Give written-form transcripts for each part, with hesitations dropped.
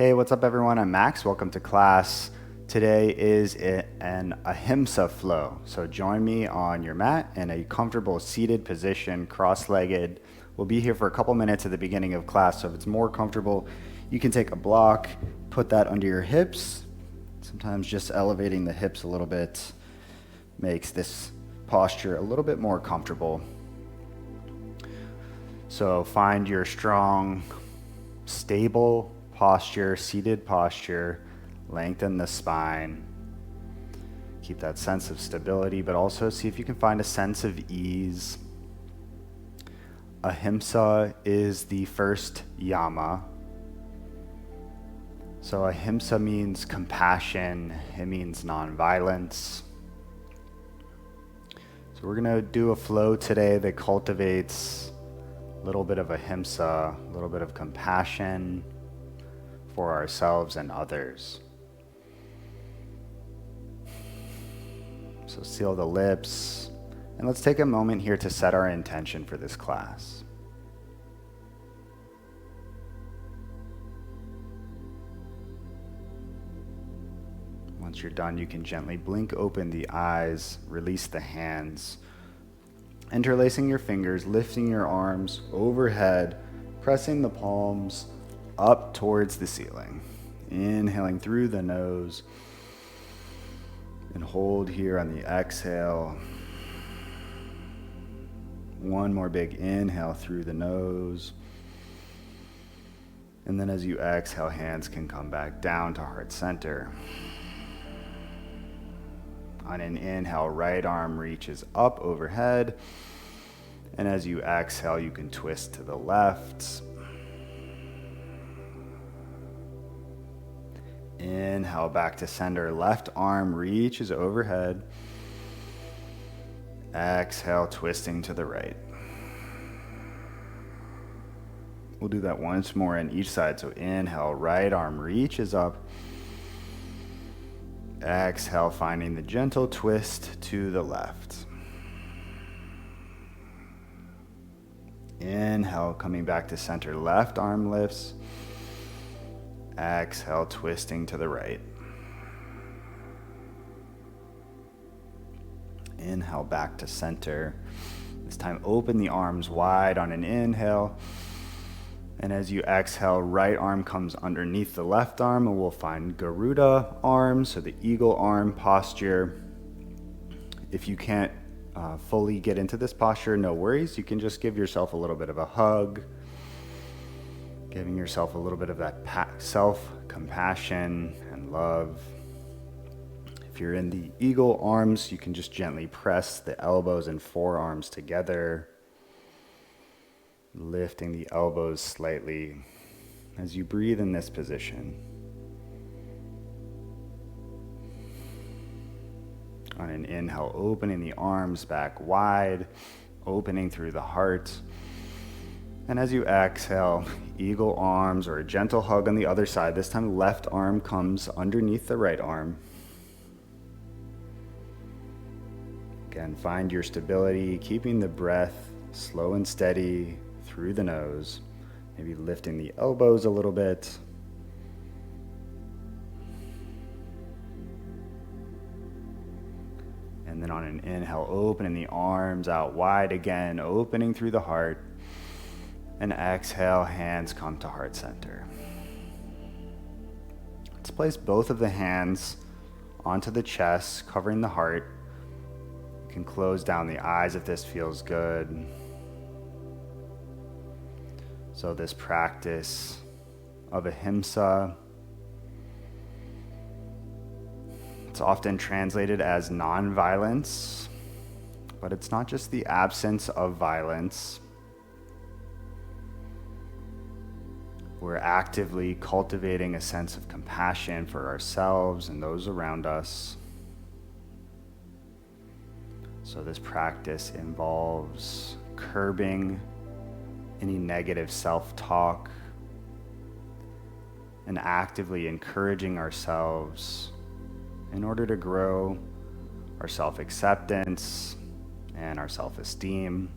Hey, what's up everyone? I'm Max. Welcome to class. Today is an Ahimsa flow. So join me on your mat in a comfortable seated position, cross-legged. We'll be here for a couple minutes at the beginning of class, so if it's more comfortable, you can take a block, put that under your hips. Sometimes just elevating the hips a little bit makes this posture a little bit more comfortable. So find your strong, stable posture, seated posture, lengthen the spine. Keep that sense of stability, but also see if you can find a sense of ease. Ahimsa is the first yama. So ahimsa means compassion, it means nonviolence. So we're gonna do a flow today that cultivates a little bit of ahimsa, a little bit of compassion for ourselves and others. So seal the lips, and let's take a moment here to set our intention for this class. Once you're done, you can gently blink open the eyes, release the hands, interlacing your fingers, lifting your arms overhead, pressing the palms up towards the ceiling. Inhaling through the nose and hold here on the exhale. One more big inhale through the nose. And then as you exhale, hands can come back down to heart center. On an inhale, right arm reaches up overhead. And as you exhale, you can twist to the left. Inhale back to center, left arm reaches overhead. Exhale, twisting to the right. We'll do that once more on each side. So inhale, right arm reaches up. Exhale, finding the gentle twist to the left. Inhale, coming back to center, left arm lifts. Exhale, twisting to the right. Inhale, back to center. This time, open the arms wide on an inhale. And as you exhale, right arm comes underneath the left arm, and we'll find Garuda arm, so the eagle arm posture. If you can't fully get into this posture, no worries. You can just give yourself a little bit of a hug, giving yourself a little bit of that self-compassion and love. If you're in the eagle arms, you can just gently press the elbows and forearms together, lifting the elbows slightly as you breathe in this position. On an inhale, opening the arms back wide, opening through the heart. And as you exhale, eagle arms or a gentle hug on the other side. This time, left arm comes underneath the right arm. Again, find your stability, keeping the breath slow and steady through the nose. Maybe lifting the elbows a little bit. And then on an inhale, opening the arms out wide again, opening through the heart. And exhale, hands come to heart center. Let's place both of the hands onto the chest, covering the heart. You can close down the eyes if this feels good. So this practice of ahimsa, it's often translated as nonviolence, but it's not just the absence of violence. We're actively cultivating a sense of compassion for ourselves and those around us. So this practice involves curbing any negative self-talk and actively encouraging ourselves in order to grow our self-acceptance and our self-esteem.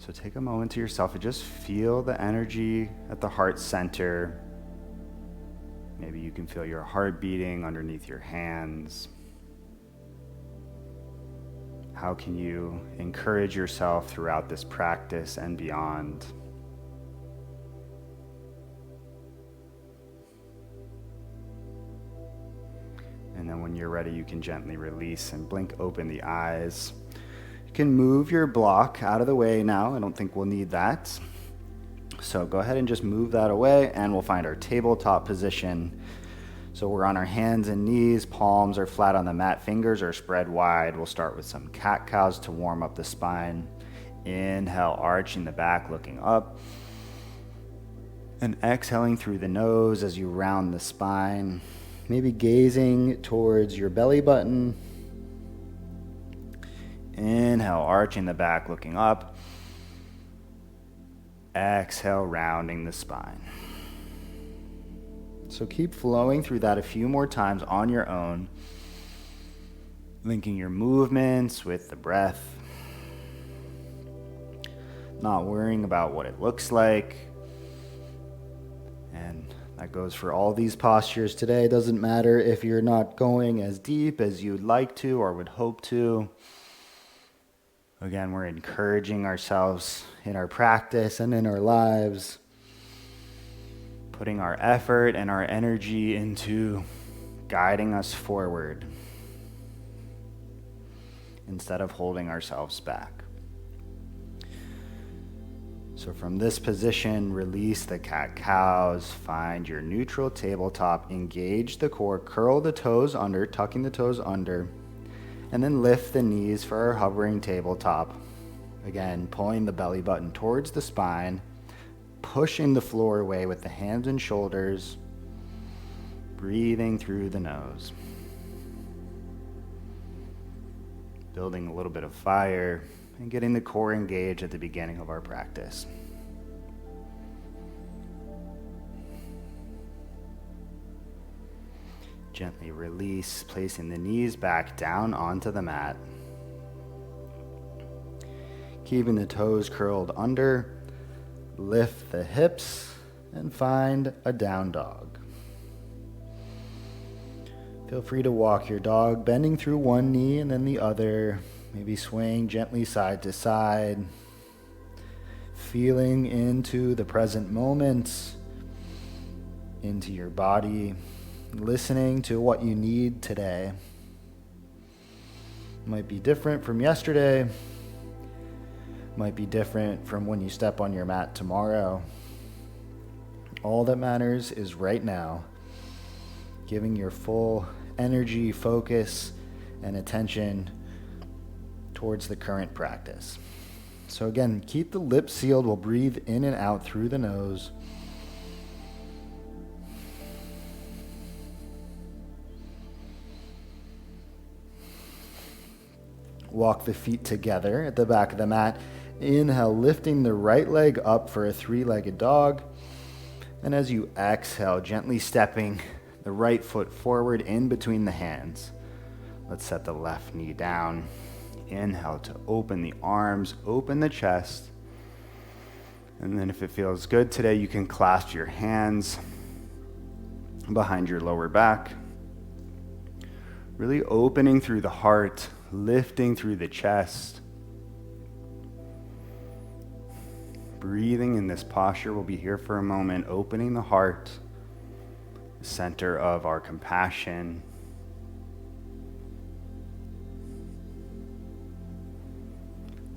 So take a moment to yourself and just feel the energy at the heart center. Maybe you can feel your heart beating underneath your hands. How can you encourage yourself throughout this practice and beyond? And then when you're ready, you can gently release and blink open the eyes. You can move your block out of the way now. I don't think we'll need that. So go ahead and just move that away, and we'll find our tabletop position. So we're on our hands and knees, palms are flat on the mat, fingers are spread wide. We'll start with some cat-cows to warm up the spine. Inhale, arching the back, looking up. And exhaling through the nose as you round the spine. Maybe gazing towards your belly button. Inhale, arching the back, looking up. Exhale, rounding the spine. So keep flowing through that a few more times on your own, linking your movements with the breath, not worrying about what it looks like. And that goes for all these postures today. It doesn't matter if you're not going as deep as you'd like to or would hope to. Again, we're encouraging ourselves in our practice and in our lives, putting our effort and our energy into guiding us forward instead of holding ourselves back. So from this position, release the cat-cows, find your neutral tabletop, engage the core, curl the toes under, tucking the toes under, and then lift the knees for our hovering tabletop. Again, pulling the belly button towards the spine, pushing the floor away with the hands and shoulders, breathing through the nose. Building a little bit of fire and getting the core engaged at the beginning of our practice. Gently release, placing the knees back down onto the mat. Keeping the toes curled under. Lift the hips and find a down dog. Feel free to walk your dog, bending through one knee and then the other, maybe swaying gently side to side, feeling into the present moment, into your body, listening to what you need today. Might be different from yesterday. Might be different from when you step on your mat tomorrow. All that matters is right now, giving your full energy, focus, and attention towards the current practice. So again, keep the lips sealed. We'll breathe in and out through the nose. Walk the feet together at the back of the mat. Inhale, lifting the right leg up for a three-legged dog. And as you exhale, gently stepping the right foot forward in between the hands. Let's set the left knee down. Inhale to open the arms, open the chest. And then if it feels good today, you can clasp your hands behind your lower back. Really opening through the heart, lifting through the chest. Breathing in this posture. We'll be here for a moment, opening the heart, the center of our compassion.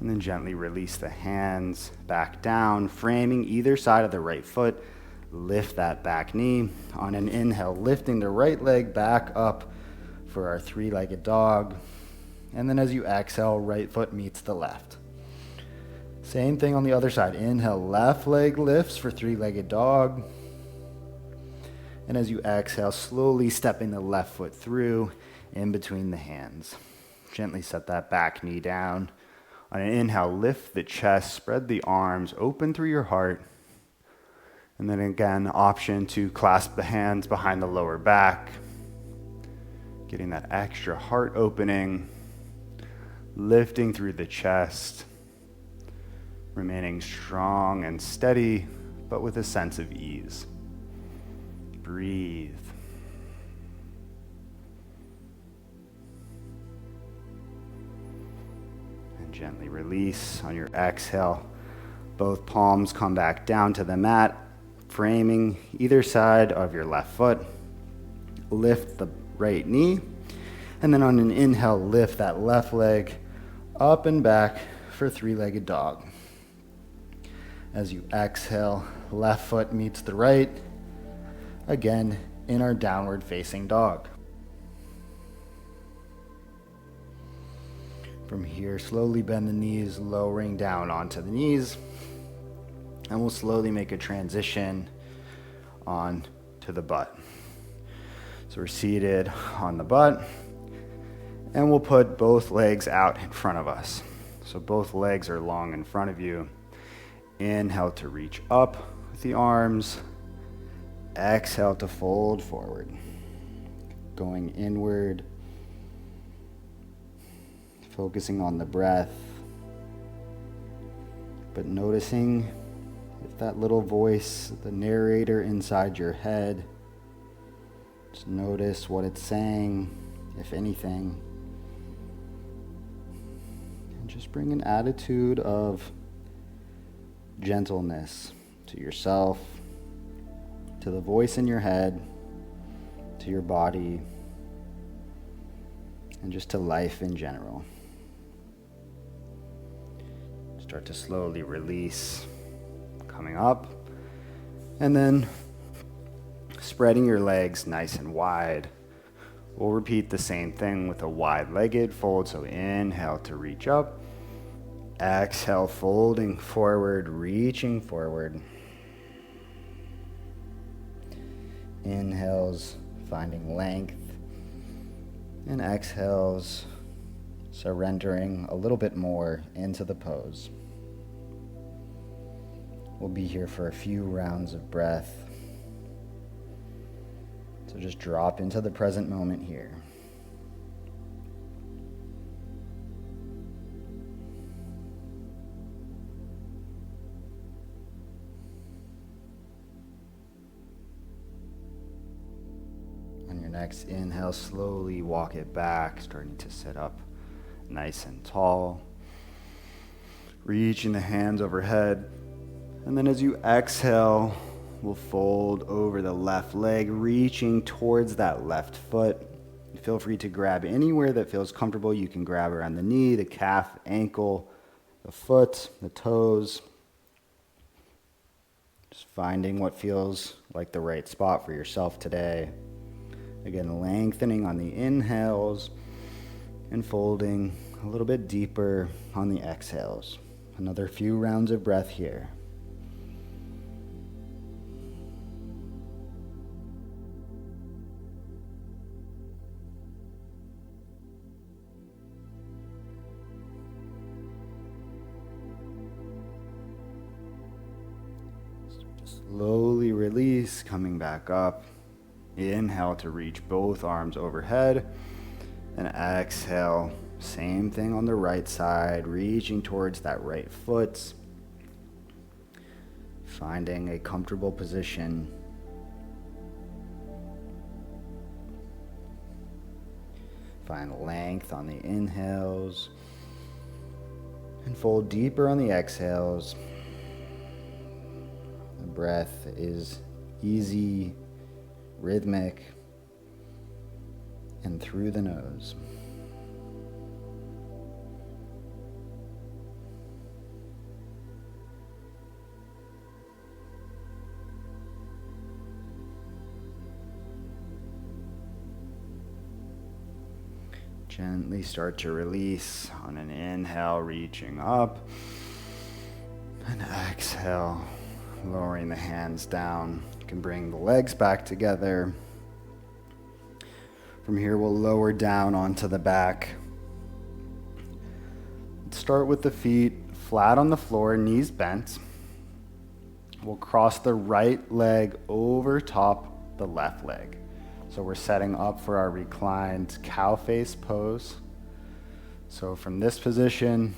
And then gently release the hands back down, framing either side of the right foot. Lift that back knee. On an inhale, lifting the right leg back up for our three-legged dog. And then as you exhale, right foot meets the left. Same thing on the other side. Inhale, left leg lifts for three-legged dog. And as you exhale, slowly stepping the left foot through in between the hands. Gently set that back knee down. On an inhale, lift the chest, spread the arms, open through your heart. And then again, option to clasp the hands behind the lower back. Getting that extra heart opening, lifting through the chest. remaining strong and steady, but with a sense of ease. Breathe. And gently release on your exhale. Both palms come back down to the mat, framing either side of your left foot. Lift the right knee, and then on an inhale, lift that left leg up and back for three-legged dog. As you exhale, left foot meets the right, again in our downward facing dog. From here, slowly bend the knees, lowering down onto the knees, and we'll slowly make a transition on to the butt. So we're seated on the butt, and we'll put both legs out in front of us. So both legs are long in front of you. Inhale to reach up with the arms. Exhale to fold forward. Going inward. Focusing on the breath. But noticing if that little voice, the narrator inside your head, just notice what it's saying, if anything. And just bring an attitude of gentleness to yourself, to the voice in your head, to your body, and just to life in general. Start to slowly release, coming up, and then spreading your legs nice and wide. We'll repeat the same thing with a wide-legged fold. So inhale to reach up. Exhale, folding forward, reaching forward. Inhales, finding length. And exhales, surrendering a little bit more into the pose. We'll be here for a few rounds of breath. So just drop into the present moment here. On your next inhale, slowly walk it back, starting to sit up nice and tall. Reaching the hands overhead. And then as you exhale, we'll fold over the left leg, reaching towards that left foot. Feel free to grab anywhere that feels comfortable. You can grab around the knee, the calf, ankle, the foot, the toes. Just finding what feels like the right spot for yourself today. Again, lengthening on the inhales and folding a little bit deeper on the exhales. Another few rounds of breath here. Slowly release, coming back up. Inhale to reach both arms overhead. And exhale, same thing on the right side, reaching towards that right foot. Finding a comfortable position. Find length on the inhales. And fold deeper on the exhales. The breath is easy, rhythmic, and through the nose. Gently start to release on an inhale, reaching up, and exhale, lowering the hands down. You can bring the legs back together. From here, we'll lower down onto the back. Let's start with the feet flat on the floor, knees bent. We'll cross the right leg over top the left leg. So we're setting up for our reclined cow face pose. So from this position,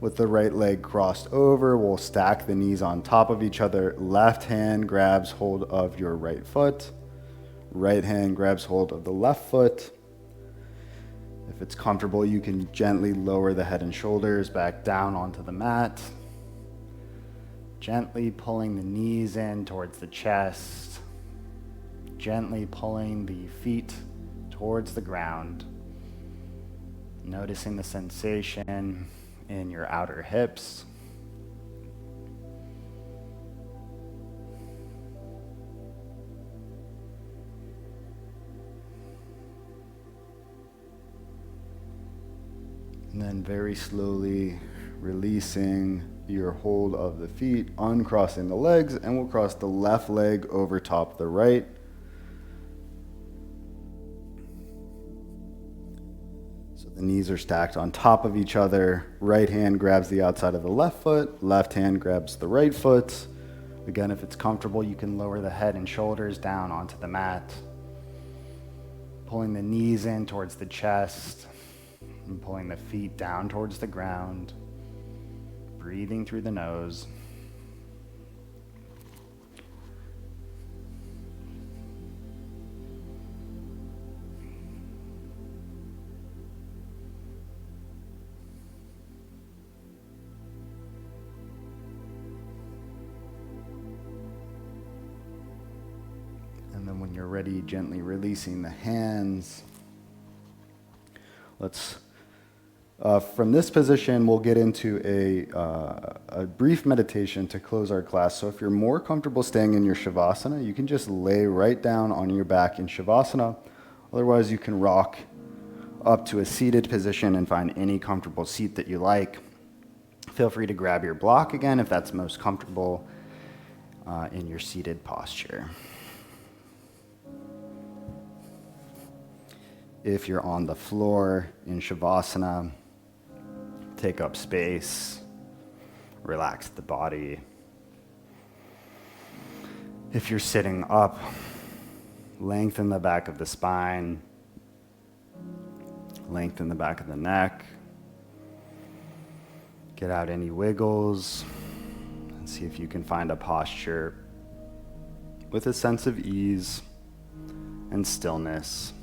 With the right leg crossed over, we'll stack the knees on top of each other. Left hand grabs hold of your right foot. Right hand grabs hold of the left foot. If it's comfortable, you can gently lower the head and shoulders back down onto the mat. Gently pulling the knees in towards the chest. Gently pulling the feet towards the ground. Noticing the sensation in your outer hips. And then very slowly releasing your hold of the feet, uncrossing the legs, and we'll cross the left leg over top the right. The knees are stacked on top of each other. Right hand grabs the outside of the left foot. Left hand grabs the right foot. Again, if it's comfortable, you can lower the head and shoulders down onto the mat. Pulling the knees in towards the chest and pulling the feet down towards the ground. Breathing through the nose. And then when you're ready, gently releasing the hands. From this position, we'll get into a brief meditation to close our class. So if you're more comfortable staying in your Shavasana, you can just lay right down on your back in Shavasana. Otherwise, you can rock up to a seated position and find any comfortable seat that you like. Feel free to grab your block again if that's most comfortable in your seated posture. If you're on the floor in Shavasana, take up space, relax the body. If you're sitting up, lengthen the back of the spine, lengthen the back of the neck, get out any wiggles, and see if you can find a posture with a sense of ease and stillness.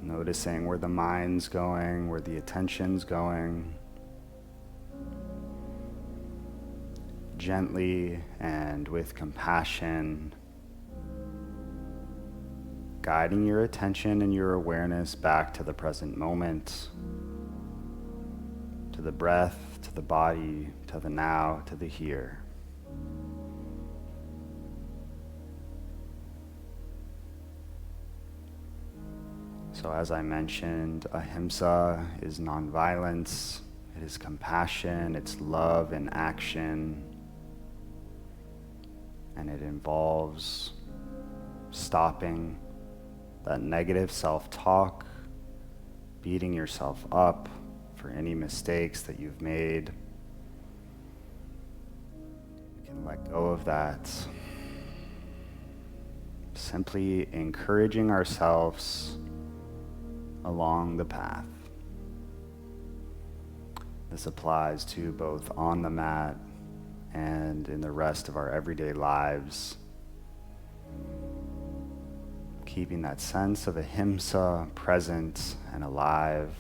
Noticing where the mind's going, where the attention's going. Gently and with compassion, guiding your attention and your awareness back to the present moment, to the breath, to the body, to the now, to the here. So as I mentioned, Ahimsa is nonviolence, it is compassion, it's love in action, and it involves stopping that negative self-talk, beating yourself up for any mistakes that you've made. You can let go of that. Simply encouraging ourselves along the path. This applies to both on the mat and in the rest of our everyday lives. Keeping that sense of ahimsa present and alive.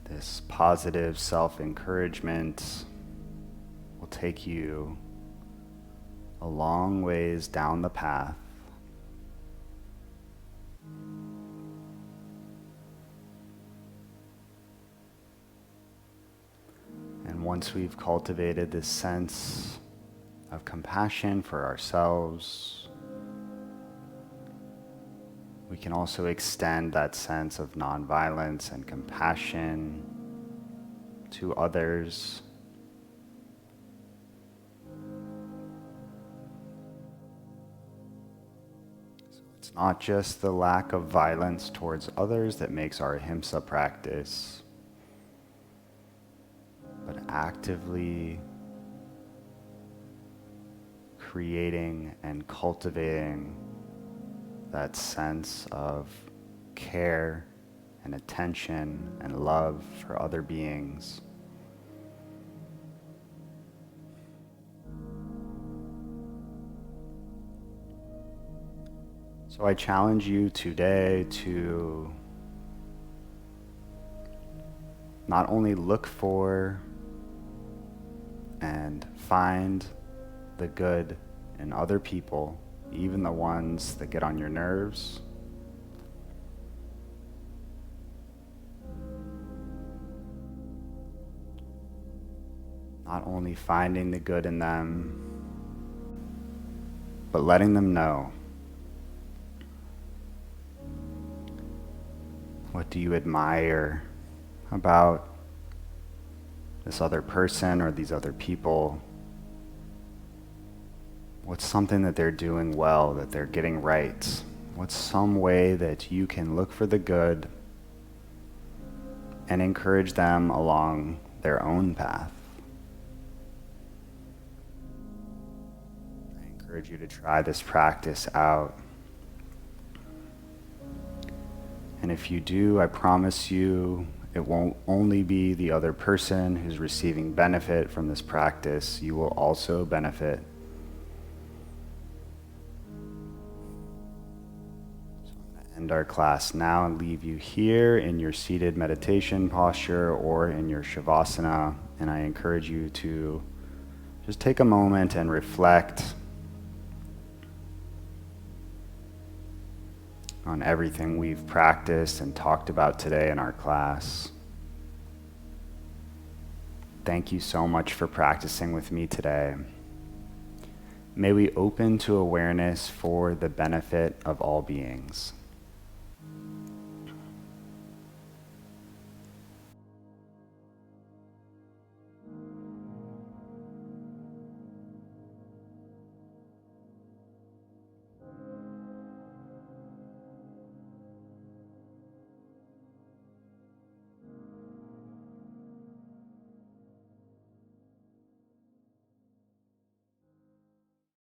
This positive self-encouragement will take you a long ways down the path. And once we've cultivated this sense of compassion for ourselves, we can also extend that sense of nonviolence and compassion to others. So it's not just the lack of violence towards others that makes our ahimsa practice, but actively creating and cultivating that sense of care and attention and love for other beings. So I challenge you today to not only look for and find the good in other people, even the ones that get on your nerves, not only finding the good in them, but letting them know. What do you admire about this other person or these other people? What's something that they're doing well, that they're getting right? What's some way that you can look for the good and encourage them along their own path? I encourage you to try this practice out. And if you do, I promise you, it won't only be the other person who's receiving benefit from this practice, you will also benefit. So I'm going to end our class now and leave you here in your seated meditation posture or in your Shavasana. And I encourage you to just take a moment and reflect on everything we've practiced and talked about today in our class. Thank you so much for practicing with me today. May we open to awareness for the benefit of all beings.